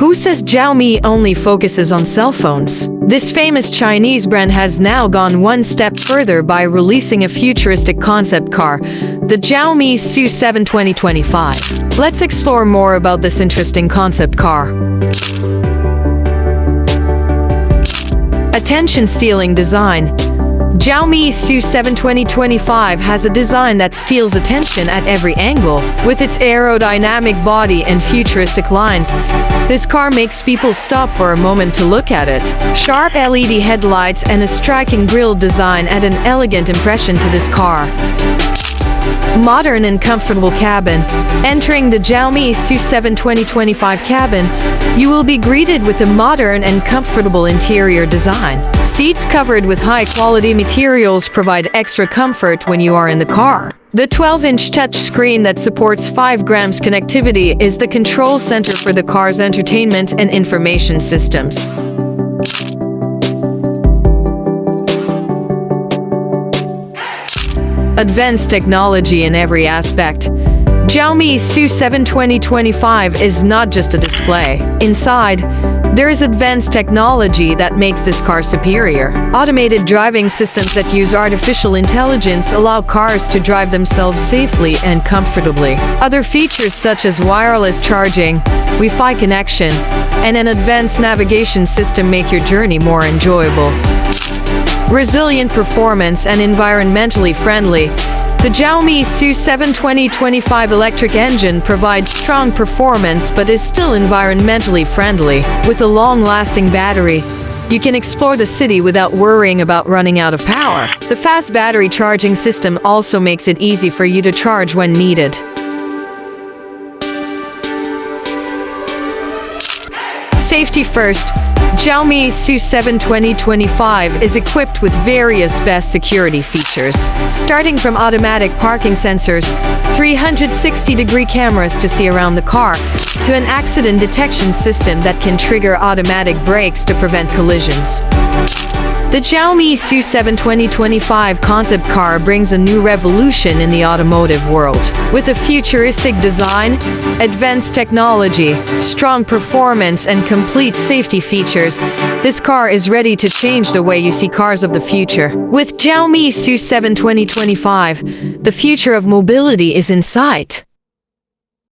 Who says Xiaomi only focuses on cell phones? This famous Chinese brand has now gone one step further by releasing a futuristic concept car, the Xiaomi SU7 2025. Let's explore more about this interesting concept car. Attention-stealing design. Xiaomi SU7 2025 has a design that steals attention at every angle. With its aerodynamic body and futuristic lines, this car makes people stop for a moment to look at it. Sharp LED headlights and a striking grille design add an elegant impression to this car. Modern and comfortable cabin. Entering the Xiaomi SU7 2025 cabin, you will be greeted with a modern and comfortable interior design. Seats covered with high-quality materials provide extra comfort when you are in the car. The 12-inch touchscreen that supports 5 grams connectivity is the control center for the car's entertainment and information systems. Advanced technology in every aspect. Xiaomi SU7 2025 is not just a display. Inside, there is advanced technology that makes this car superior. Automated driving systems that use artificial intelligence allow cars to drive themselves safely and comfortably. Other features such as wireless charging, Wi-Fi connection, and an advanced navigation system make your journey more enjoyable. Resilient performance and environmentally friendly. The Xiaomi SU7 2025 electric engine provides strong performance but is still environmentally friendly. With a long-lasting battery, you can explore the city without worrying about running out of power. The fast battery charging system also makes it easy for you to charge when needed. Safety first. Xiaomi SU7 2025 is equipped with various best security features, starting from automatic parking sensors, 360-degree cameras to see around the car, to an accident detection system that can trigger automatic brakes to prevent collisions. The Xiaomi SU7 2025 concept car brings a new revolution in the automotive world. With a futuristic design, advanced technology, strong performance, and complete safety features, this car is ready to change the way you see cars of the future. With Xiaomi SU7 2025, the future of mobility is in sight.